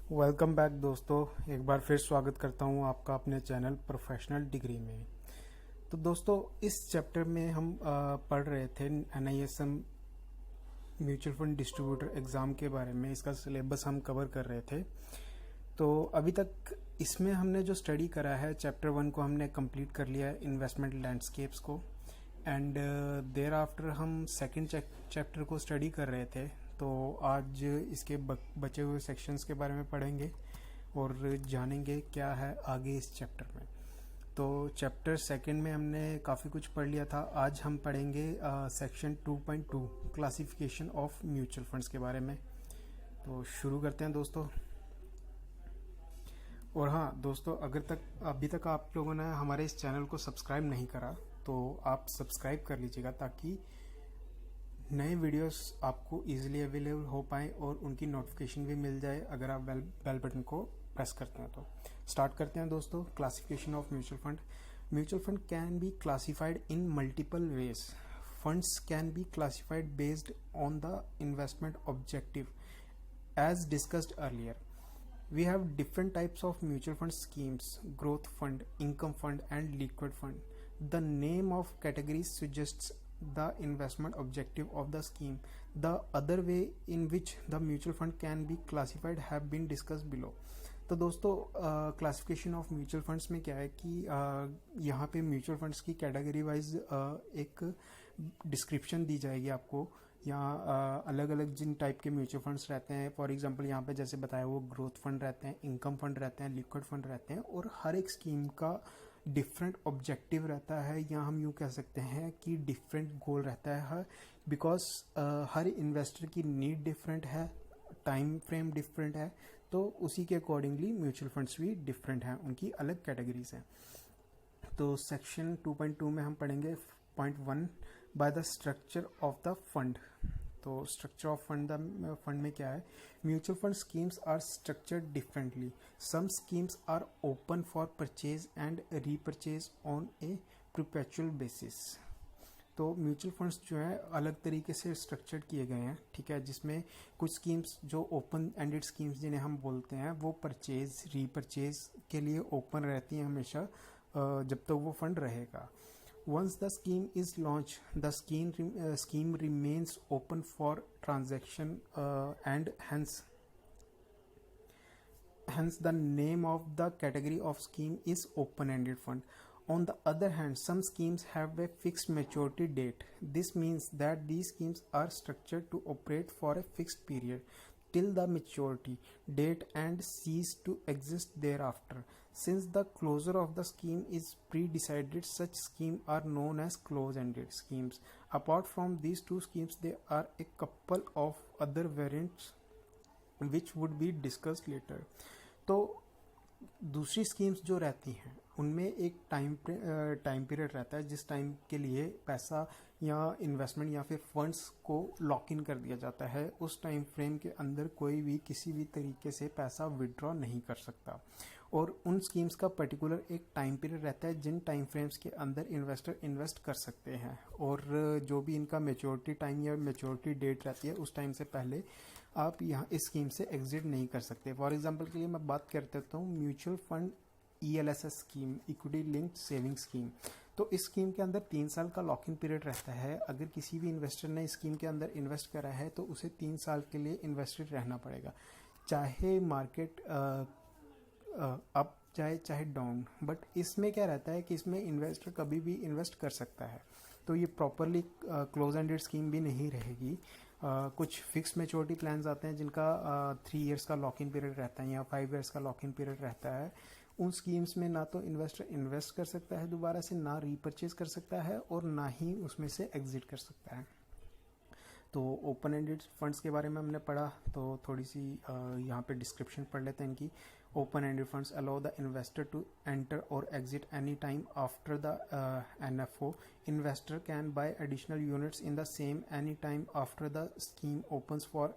Welcome back दोस्तों। एक बार फिर स्वागत करता हूं आपका अपने चैनल प्रोफेशनल डिग्री में। तो दोस्तों, इस चैप्टर में हम पढ़ रहे थे NISM mutual fund distributor exam के बारे में। इसका सिलेबस हम कवर कर रहे थे। तो अभी तक इसमें हमने जो स्टडी करा है, चैप्टर 1 को हमने कंप्लीट कर लिया है, इन्वेस्टमेंट लैंडस्केप्स को। एंड देयर आफ्टर हम सेकंड चैप्टर को स्टडी कर रहे थे। तो आज इसके बचे हुए सेक्शंस के बारे में पढ़ेंगे और जानेंगे क्या है आगे इस चैप्टर में। तो चैप्टर सेकंड में हमने काफ़ी कुछ पढ़ लिया था। आज हम पढ़ेंगे section 2.2 classification of mutual funds के बारे में। तो शुरू करते हैं दोस्तों। और हाँ दोस्तों, अभी तक आप लोगों ने हमारे इस चैनल को सब्सक्राइब नहीं करा तो आप सब्सक्राइब कर लीजिएगा, ताकि नए वीडियोस आपको इजीली अवेलेबल हो पाए और उनकी नोटिफिकेशन भी मिल जाए अगर आप बेल बटन को प्रेस करते हैं। तो स्टार्ट करते हैं दोस्तों। Classification of mutual fund. Mutual fund can be classified in multiple ways. Funds can be classified based on the investment objective as discussed earlier. We have different types of mutual fund schemes: growth fund, income fund, and liquid fund. The name of categories suggests the investment objective of the scheme. The other way in which the mutual fund can be classified have been discussed below. तो दोस्तों, classification of mutual funds में क्या है कि यहाँ पे mutual funds की category wise एक डिस्क्रिप्शन दी जाएगी आपको। यहाँ अलग अलग जिन टाइप के म्यूचुअल फंड्स रहते हैं, फॉर एग्जांपल यहाँ पे जैसे बताया वो ग्रोथ फंड रहते हैं, इनकम फंड रहते हैं, लिक्विड फंड रहते हैं, और हर एक स्कीम का डिफरेंट ऑब्जेक्टिव रहता है, या हम यूँ कह सकते हैं कि डिफरेंट गोल रहता है। बिकॉज हर इन्वेस्टर की नीड डिफरेंट है, टाइम फ्रेम डिफरेंट है, तो उसी के अकॉर्डिंगली म्यूचुअल फंड्स भी डिफरेंट हैं, उनकी अलग कैटेगरीज हैं। तो सेक्शन 2.2 में हम पढ़ेंगे point 1 by the structure of the fund. तो स्ट्रक्चर ऑफ फंड में क्या है? Mutual fund schemes are structured differently. Some schemes are open for purchase and repurchase on a perpetual basis. तो म्यूचुअल फंड्स जो है अलग तरीके से स्ट्रक्चर्ड किए गए हैं, ठीक है, जिसमें कुछ स्कीम्स जो ओपन एंडेड स्कीम्स जिन्हें हम बोलते हैं, वो परचेज रीपरचेज के लिए ओपन रहती हैं हमेशा, जब तक वो फंड रहेगा. Once the scheme is launched, the scheme remains open for transaction, and hence the name of the category of scheme is open-ended fund. On the other hand, some schemes have a fixed maturity date. This means that these schemes are structured to operate for a fixed period till the maturity date and cease to exist thereafter. Since the closure of the scheme is pre-decided, such schemes are known as close-ended schemes. Apart from these two schemes, there are a couple of other variants which would be discussed later. तो दूसरी schemes जो रहती हैं उनमें एक time period रहता है, जिस टाइम के लिए पैसा या इन्वेस्टमेंट या फिर फंड्स को लॉक इन कर दिया जाता है। उस टाइम फ्रेम के अंदर कोई भी किसी भी तरीके से पैसा विड्रॉ नहीं कर सकता, और उन स्कीम्स का पर्टिकुलर एक टाइम पीरियड रहता है जिन टाइम फ्रेम्स के अंदर इन्वेस्टर इन्वेस्ट कर सकते हैं, और जो भी इनका मेच्योरिटी टाइम या मेच्योरिटी डेट रहती है उस टाइम से पहले आप यहाँ इस स्कीम से एग्जिट नहीं कर सकते। फॉर एग्जांपल के लिए मैं बात कर देता हूँ mutual fund ELSS scheme, equity linked saving scheme. तो इस स्कीम के अंदर 3 साल का लॉक इन पीरियड रहता है। अगर किसी भी इन्वेस्टर ने इस स्कीम के अंदर इन्वेस्ट करा है तो उसे 3 साल के लिए इन्वेस्टेड रहना पड़ेगा, चाहे मार्केट अप जाए चाहे डाउन। बट इसमें क्या रहता है कि इसमें इन्वेस्टर कभी भी इन्वेस्ट कर सकता है, तो ये प्रॉपरली क्लोज एंडेड स्कीम भी नहीं रहेगी। कुछ फिक्स मेच्योरिटी प्लान्स आते हैं जिनका 3 इयर्स का लॉक इन पीरियड रहता है या 5 इयर्स का लॉक इन पीरियड रहता है। उन स्कीम्स में ना तो इन्वेस्टर इन्वेस्ट कर सकता है दोबारा से, ना रीपरचेज कर सकता है, और ना ही उसमें से एग्जिट कर सकता है। तो ओपन एंडेड फंड्स के बारे में हमने पढ़ा, तो थोड़ी सी यहाँ पे डिस्क्रिप्शन पढ़ लेते हैं इनकी। Open ended funds allow the investor to enter और exit any time after the NFO. Investor can buy additional units in the same any time after the scheme opens for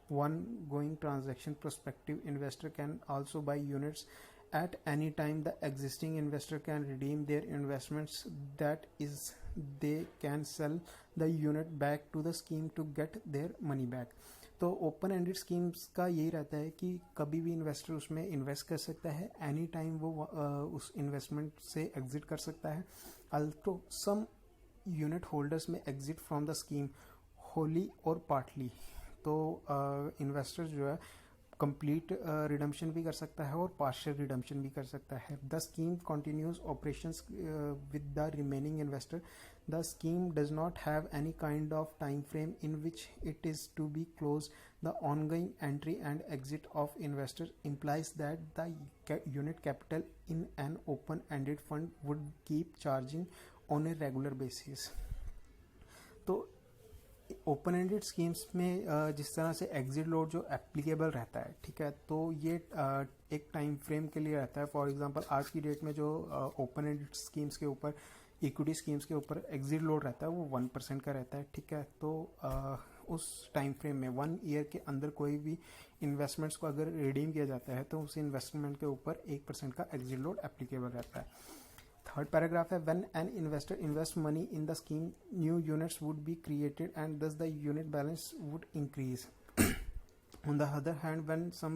one going transaction. Prospective investor can also buy units at any time. The existing investor can redeem their investments, that is, they can sell the unit back to the scheme to get their money back. तो open ended schemes का यही रहता है कि कभी भी investor उसमें invest कर सकता है, एनी टाइम वो उस इन्वेस्टमेंट से एग्जिट कर सकता है. अल्सो सम यूनिट होल्डर्स में exit from the scheme Holi और पार्टली. तो इन्वेस्टर जो है कंप्लीट रिडम्पशन भी कर सकता है और पार्शियल रिडम्पशन भी कर सकता है. The scheme continues operations with the remaining investor. The scheme does not have any kind of time frame in which it is to be close. The ongoing entry and exit of investor implies that the unit capital in an open-ended fund would keep charging on a regular basis. तो open ended schemes में जिस तरह से exit load जो applicable रहता है, ठीक है, तो ये एक टाइम फ्रेम के लिए रहता है. फॉर एग्जांपल आज की डेट में जो ओपन एंडेड स्कीम्स के ऊपर, इक्विटी स्कीम्स के ऊपर एग्जिट लोड रहता है वो 1% का रहता है, ठीक है. तो उस टाइम फ्रेम में 1 ईयर के अंदर कोई भी इन्वेस्टमेंट्स को अगर रिडीम किया जाता है तो उस इन्वेस्टमेंट के ऊपर 1% का एग्जिट लोड एप्लीकेबल रहता है. थर्ड पैराग्राफ है when an investor invest money in the scheme new units would be created and thus the unit balance would increase. On the other hand, when some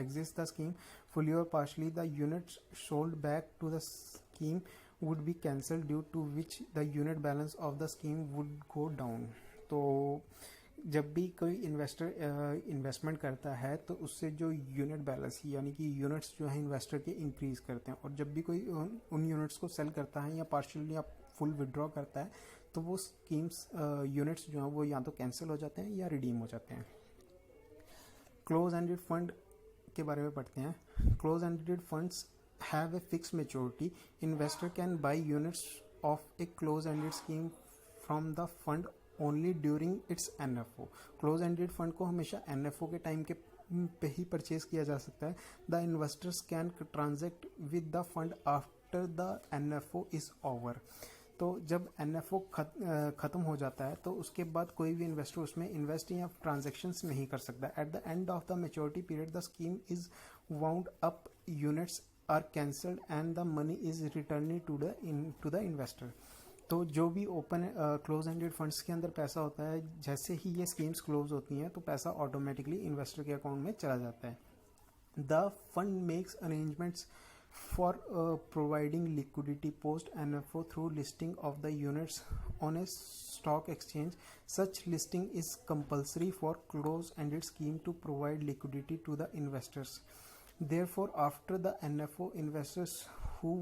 exists the scheme fully or partially, the units sold back to the scheme would be cancelled, due to which the unit balance of the scheme would go down. तो जब भी कोई investor investment करता है तो उससे जो unit balance यानी कि यूनिट्स जो है इन्वेस्टर के इंक्रीज करते हैं, और जब भी कोई उन यूनिट्स को सेल करता है या पार्शियली या फुल विड्रॉ करता है तो वो स्कीम्स यूनिट्स जो हैं वो या तो कैंसिल हो जाते हैं या रिडीम हो जाते हैं. क्लोज एंडेड फंड के बारे में पढ़ते हैं. Close ended funds have a fix maturity. Investor can by units of A close ended scheme from the fund only during its NFO. Close ended fund को हमेशा एनएफओ के टाइम के पे ही परचेज किया जा सकता है. The investors can transact with the fund after the NFO is over. तो जब एनएफओ ख़त्म हो जाता है तो उसके बाद कोई भी इन्वेस्टर उसमें इन्वेस्ट या ट्रांजेक्शंस नहीं कर सकता. At the end of the maturity period the scheme is wound up, units are cancelled and the money is returning to the investor. तो जो भी ओपन क्लोज एंडेड फंड्स के अंदर पैसा होता है, जैसे ही ये स्कीम्स क्लोज होती हैं तो पैसा ऑटोमेटिकली इन्वेस्टर के अकाउंट में चला जाता है. The fund makes arrangements for providing liquidity post NFO through listing of the units on a stock exchange. Such listing is compulsory for close-ended scheme to provide liquidity to the investors. Therefore, after the NFO, investors who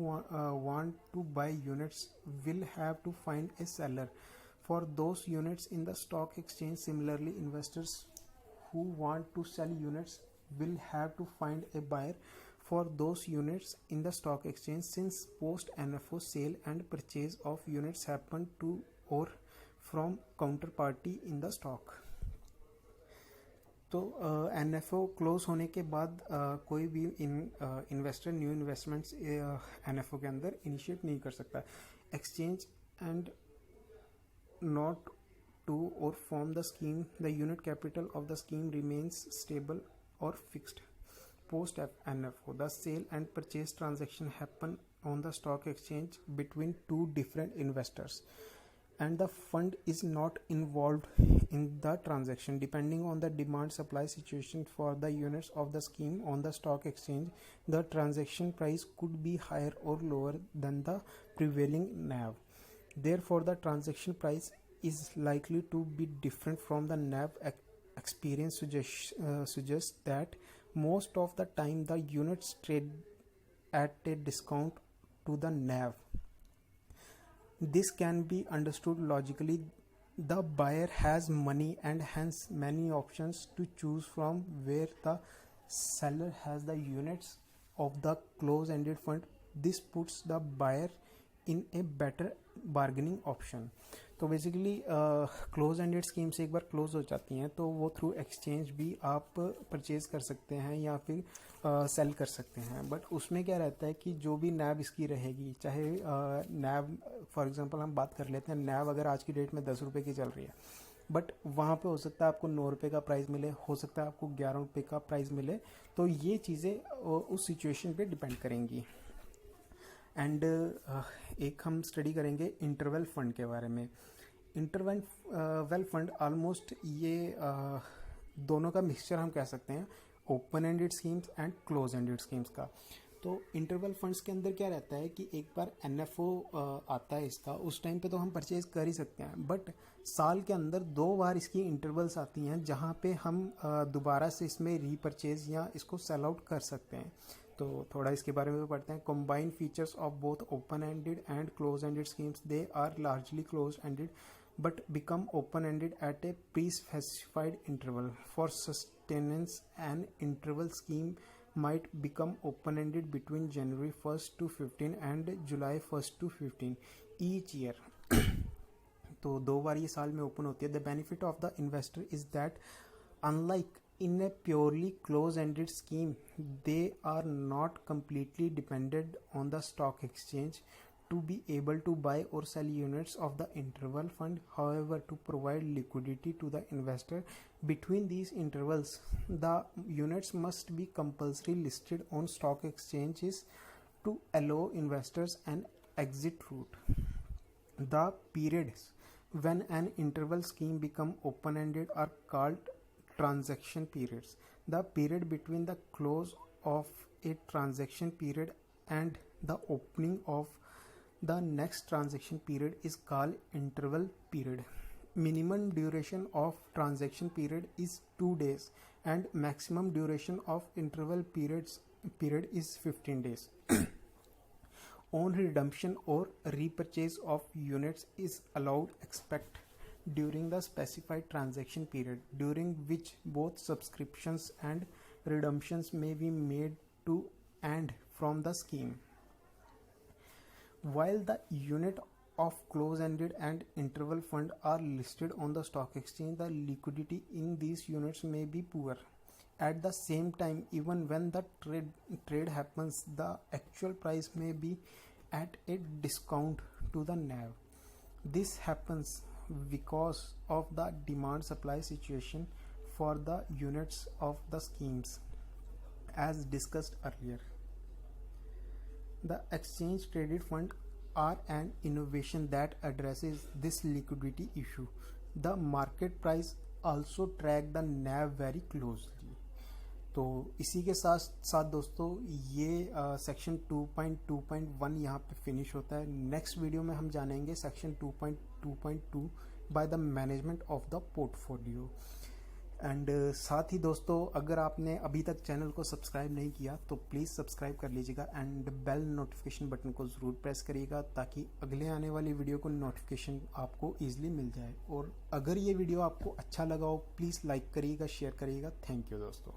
want to buy units will have to find a seller for those units in the stock exchange. Similarly, investors who want to sell units will have to find a buyer for those units in the stock exchange, since post NFO sale and purchase of units happen to or from counterparty in the stock. तो NFO close होने के बाद कोई भी investor new investments NFO के अंदर initiate नहीं कर सकता. एक्सचेंज एंड नॉट टू और form the scheme, the unit capital of the scheme remains stable और fixed. Post NFO, the sale and purchase transaction happen on the stock exchange between two different investors, and the fund is not involved in the transaction. Depending on the demand supply situation for the units of the scheme on the stock exchange, the transaction price could be higher or lower than the prevailing NAV. Therefore, the transaction price is likely to be different from the NAV. Experience suggests that most of the time the units trade at a discount to the NAV. This can be understood logically. The buyer has money and hence many options to choose from, where the seller has the units of the close-ended fund. This puts the buyer in a better bargaining option. तो basically close ended scheme से एक बार close हो जाती हैं तो वो through exchange भी आप परचेज कर सकते हैं या फिर सेल कर सकते हैं. बट उसमें क्या रहता है कि जो भी नैब इसकी रहेगी, चाहे नैब फॉर एग्जांपल हम बात कर लेते हैं, नैब अगर आज की डेट में 10 रुपये की चल रही है, बट वहाँ पे हो सकता है आपको 9 रुपये का प्राइस मिले, हो सकता है आपको 11 रुपये का प्राइस मिले. तो ये चीज़ें उस सिचुएशन पे डिपेंड करेंगी. एंड एक हम स्टडी करेंगे इंटरवल फंड के बारे में. इंटरवल फंड ऑलमोस्ट ये दोनों का मिक्सचर हम कह सकते हैं, open ended schemes and close ended schemes का। तो इंटरवल फंड्स के अंदर क्या रहता है कि एक बार एनएफओ आता है इसका, उस टाइम पे तो हम परचेज कर ही सकते हैं, बट साल के अंदर 2 बार इसकी इंटरवल्स आती हैं जहाँ पे हम दोबारा से इसमें रीपरचेज या इसको सेल आउट कर सकते हैं। तो थोड़ा इसके बारे में पढ़ते हैं। Combined features of both open ended and close ended schemes, they are largely close ended but become open-ended at a pre-specified interval. For sustenance, an interval scheme might become open-ended between January 1st to 15 and July 1st to 15 each year. तो 2 बार ये साल में open होती है। The benefit of the investor is that unlike in a purely close-ended scheme, they are not completely dependent on the stock exchange to be able to buy or sell units of the interval fund. However, to provide liquidity to the investor between these intervals, the units must be compulsorily listed on stock exchanges to allow investors an exit route. The periods when an interval scheme become open-ended are called transaction periods. The period between the close of a transaction period and the opening of the next transaction period is called interval period. Minimum duration of transaction period is 2 days and maximum duration of interval period is 15 days. On redemption or repurchase of units is allowed except during the specified transaction period, during which both subscriptions and redemptions may be made to and from the scheme. While the unit of close-ended and interval fund are listed on the stock exchange, the liquidity in these units may be poor. At the same time, even when the trade happens, the actual price may be at a discount to the NAV. This happens because of the demand-supply situation for the units of the schemes, as discussed earlier. The exchange traded fund are an innovation that addresses this liquidity issue. The market price also track the NAV very closely. तो इसी के साथ साथ दोस्तों ये section 2.2.1 यहाँ पे finish होता है। नेक्स्ट वीडियो में हम जानेंगे section 2.2.2 by the management of the portfolio. And साथ ही दोस्तों अगर आपने अभी तक चैनल को सब्सक्राइब नहीं किया तो प्लीज़ सब्सक्राइब कर लीजिएगा एंड बेल नोटिफिकेशन बटन को ज़रूर प्रेस करिएगा ताकि अगले आने वाली वीडियो को नोटिफिकेशन आपको ईजिली मिल जाए। और अगर ये वीडियो आपको अच्छा लगा हो प्लीज़ लाइक करिएगा, शेयर करिएगा। थैंक यू दोस्तों।